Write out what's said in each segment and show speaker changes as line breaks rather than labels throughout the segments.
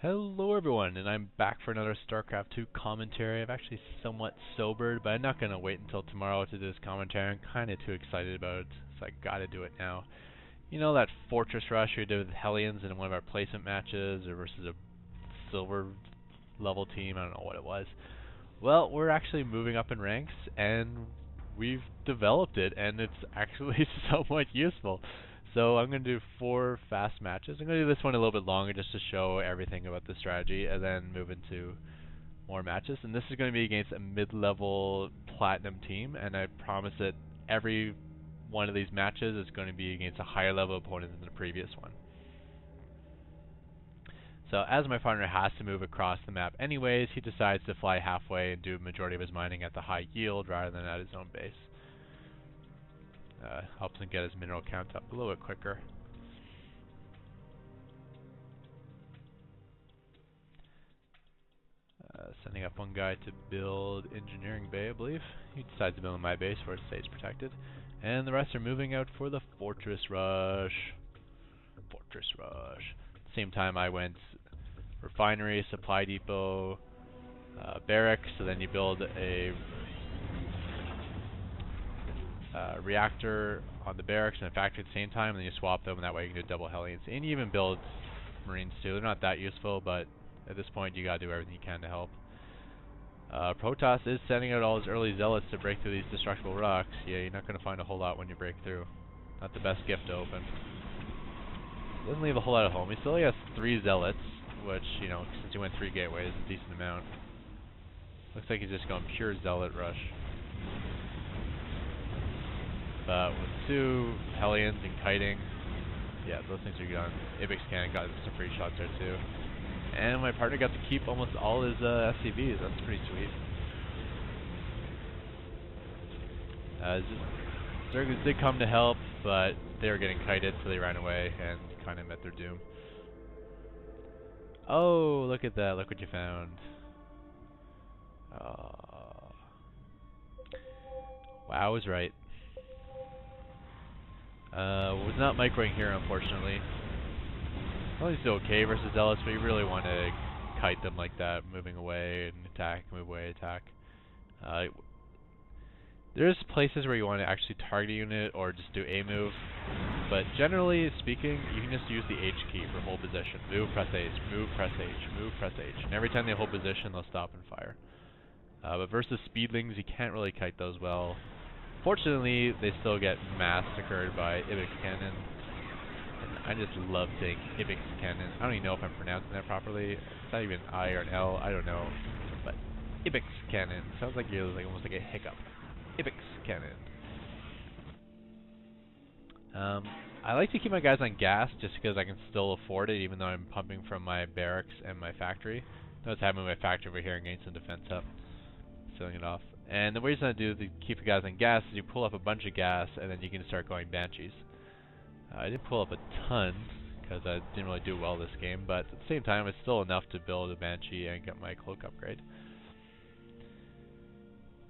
Hello everyone, and I'm back for another Starcraft 2 commentary. I've actually somewhat sobered, but I'm not going to wait until tomorrow to do this commentary. I'm kind of too excited about it, so I gotta do it now. You know that Fortress Rush we did with Hellions in one of our placement matches, or versus a silver level team, I don't know what it was. Well, we're actually moving up in ranks, and we've developed it, and it's actually somewhat useful. So I'm going to do 4 fast matches. I'm going to do this one a little bit longer just to show everything about the strategy, and then move into more matches. And this is going to be against a mid-level platinum team, and I promise that every one of these matches is going to be against a higher level opponent than the previous one. So as my partner has to move across the map anyways, he decides to fly halfway and do a majority of his mining at the high yield rather than at his own base. Helps him get his mineral count up a little bit quicker. Sending up one guy to build engineering bay, I believe. He decides to build in my base where it stays protected. And the rest are moving out for the Fortress Rush. Fortress Rush. At the same time I went refinery, supply depot, barracks, so then you build a reactor on the barracks and a factory at the same time, and then you swap them, and that way you can do double Hellions. And you even build Marines too. They're not that useful, but at this point you gotta do everything you can to help. Protoss is sending out all his early zealots to break through these destructible rocks. Yeah, you're not gonna find a whole lot when you break through. Not the best gift to open. Doesn't leave a whole lot at home. He still only has 3 zealots, which, you know, since he went 3 gateways, is a decent amount. Looks like he's just going pure zealot rush. But with 2 Hellions and kiting, yeah, those things are good. Ibix cannon got some free shots there too. And my partner got to keep almost all his SCVs. That's pretty sweet. Zerglings did come to help, but they were getting kited, so they ran away and kind of met their doom. Oh, look at that. Look what you found. Wow, I was right. Was not microing here, unfortunately. Well, he's okay versus Zealots, but you really want to kite them like that, moving away and attack, move away, attack. There's places where you want to actually target a unit or just do a move, but generally speaking, you can just use the H key for hold position. Move, press H, move, press H, move, press H. And every time they hold position, they'll stop and fire. But versus Speedlings, you can't really kite those well. Fortunately, they still get massacred by Ibix cannon. And I just love saying Ibix cannon. I don't even know if I'm pronouncing that properly. It's not even an I or an L, I don't know. But Ibix cannon sounds like you're like almost like a hiccup. Ibix cannon. I like to keep my guys on gas just because I can still afford it, even though I'm pumping from my barracks and my factory. Notice I have my factory over here and getting some defense up, filling it off. And the reason I do to keep the guys on gas is you pull up a bunch of gas and then you can start going Banshees. I didn't pull up a ton because I didn't really do well this game, but at the same time it's still enough to build a Banshee and get my cloak upgrade.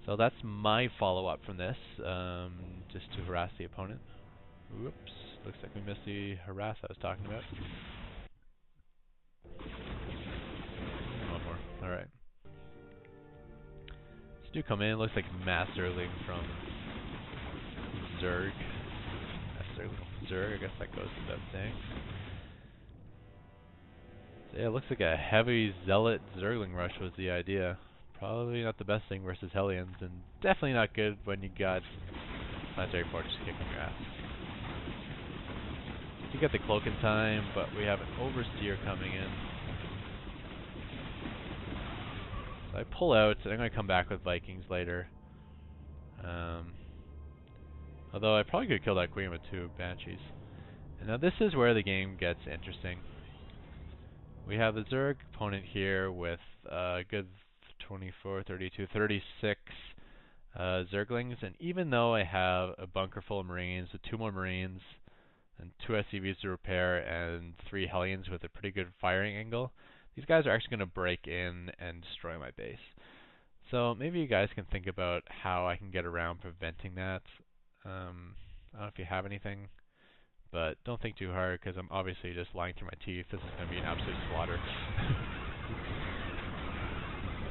So that's my follow-up from this, just to harass the opponent. Whoops, looks like we missed the harass I was talking about. One more, alright. Do come in, looks like mass Zergling from Zerg. Mass Zergling from Zerg, I guess that goes without saying. So yeah, it looks like a heavy Zealot Zergling rush was the idea. Probably not the best thing versus Hellions, and definitely not good when you got Planetary Fortress kicking your ass. You get the cloak in time, but we have an Overseer coming in. So I pull out, and I'm going to come back with Vikings later. Although I probably could kill that queen with 2 Banshees. And now this is where the game gets interesting. We have the Zerg opponent here with a good 24, 32, 36 Zerglings. And even though I have a bunker full of Marines, with 2 more Marines, and 2 SCVs to repair, and 3 Hellions with a pretty good firing angle, these guys are actually going to break in and destroy my base. So maybe you guys can think about how I can get around preventing that. I don't know if you have anything, but don't think too hard because I'm obviously just lying through my teeth. This is going to be an absolute slaughter.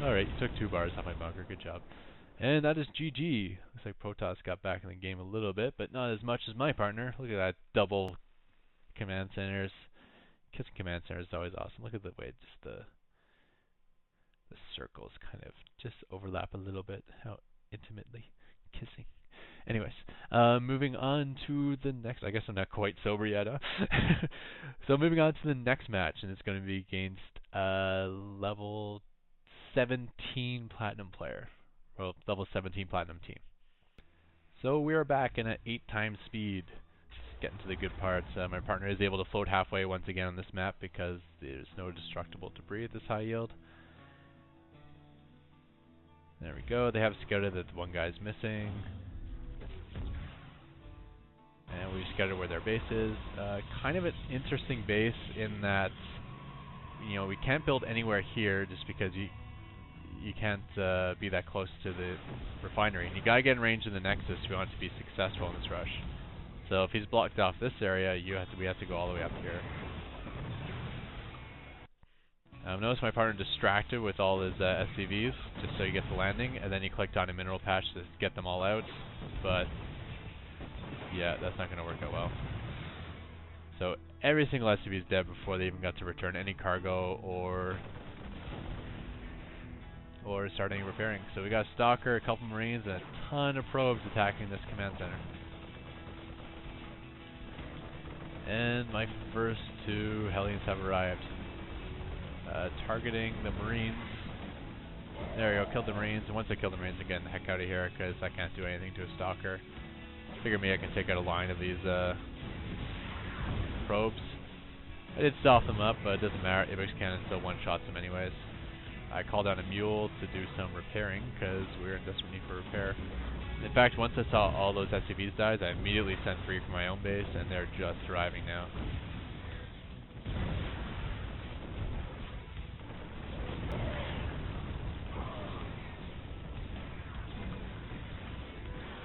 Alright, you took 2 bars off my bunker. Good job. And that is GG. Looks like Protoss got back in the game a little bit, but not as much as my partner. Look at that double command centers. Kissing command center is always awesome. Look at the way just the circles kind of just overlap a little bit. How intimately kissing. Anyways, moving on to the next. I guess I'm not quite sober yet, huh? So moving on to the next match, and it's going to be against level 17 platinum player. Well, level 17 platinum team. So we are back in at 8 times speed. Just getting to the good parts. My partner is able to float halfway once again on this map because there's no destructible debris at this high yield. There we go. They have scouted that one guy's missing. And we scouted where their base is. Kind of an interesting base in that, you know, we can't build anywhere here just because you can't be that close to the refinery. And you gotta get in range in the Nexus if you want to be successful in this rush. So if he's blocked off this area, we have to go all the way up here. Notice my partner distracted with all his SCVs just so he gets the landing, and then he clicked on a mineral patch to get them all out. But yeah, that's not going to work out well. So every single SCV is dead before they even got to return any cargo or start any repairing. So we got a Stalker, a couple Marines, and a ton of probes attacking this command center. And my first 2 Hellions have arrived. Targeting the Marines. There we go, killed the Marines. And once I kill the Marines, I'm getting the heck out of here because I can't do anything to a Stalker. Figure me I can take out a line of these probes. I did stop them up, but it doesn't matter. Ibex Cannon still one-shots them anyways. I called down a mule to do some repairing because we were in desperate need for repair. In fact, once I saw all those SCVs die, I immediately sent free from my own base, and they're just thriving now.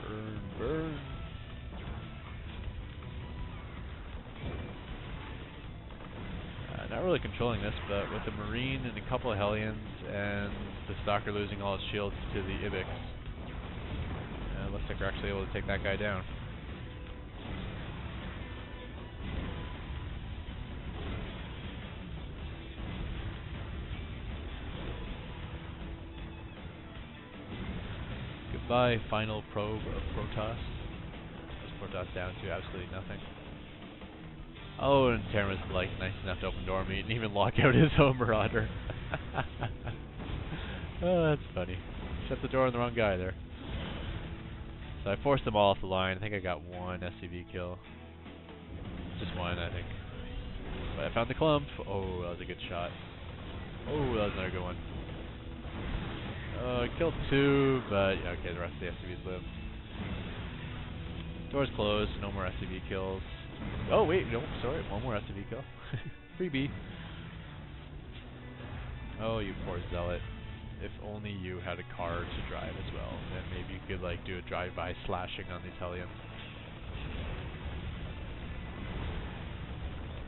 Burn, burn. Not really controlling this, but with the Marine and a couple of Hellions and the Stalker losing all his shields to the Ibex, looks like we're actually able to take that guy down. Goodbye, final probe of Protoss. That's Protoss down to absolutely nothing. Oh, and Terran was like nice enough to open door me and even lock out his own Marauder. Oh, that's funny. Shut the door on the wrong guy there. So I forced them all off the line. I think I got 1 SCV kill. Just 1, I think. But I found the clump. Oh, that was a good shot. Oh, that was another good one. I killed 2, but yeah, okay, the rest of the SCVs live. Door's closed, no more SCV kills. Oh wait, no, sorry, 1 more SCV kill. Freebie. Oh, you poor zealot. If only you had a car to drive as well, then maybe you could like do a drive-by slashing on these Hellions.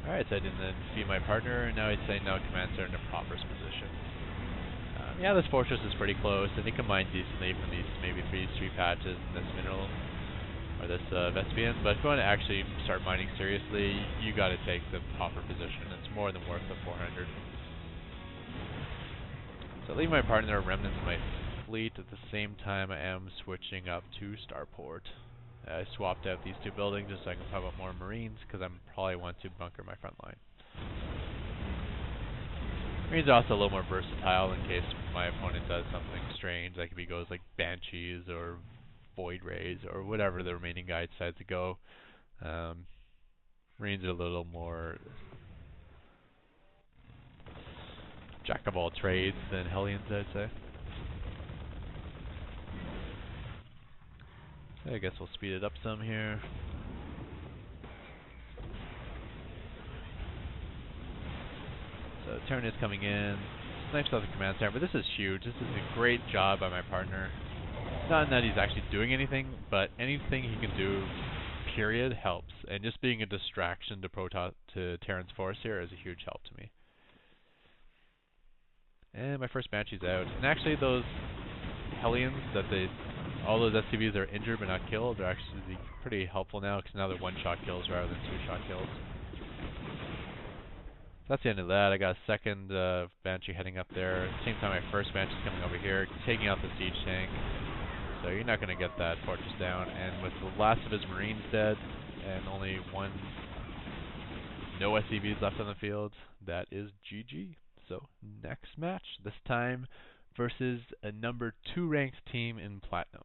Alright, so I didn't then defeat my partner, and now he's saying now commands are in a proper position. Yeah, this fortress is pretty close, and it combines decently from these maybe 3 street patches and this mineral, or this Vespian, but if you want to actually start mining seriously, you gotta take the proper position. It's more than worth the 400. So I leave my partner remnants of my fleet. At the same time, I am switching up to Starport. I swapped out these 2 buildings just so I can pop up more Marines, because I probably want to bunker my front line. Marines are also a little more versatile in case my opponent does something strange, like if he goes like Banshees or Void Rays or whatever the remaining guy decides to go. Marines are a little more jack of all trades than Hellions, I'd say. I guess we'll speed it up some here. So turn is coming in. Snipes off the command center, but this is huge. This is a great job by my partner. Not that he's actually doing anything, but anything he can do, period, helps. And just being a distraction to Terran's force here is a huge help to me. And my first Banshee's out. And actually those Hellions all those SCVs are injured but not killed, are actually pretty helpful now, because now they're one-shot kills rather than two-shot kills. That's the end of that. I got a second Banshee heading up there. At the same time, my first Banshee's coming over here, taking out the siege tank. So you're not going to get that fortress down. And with the last of his Marines dead, and only no SCVs left on the field, that is GG. So next match, this time versus a number 2 ranked team in Platinum.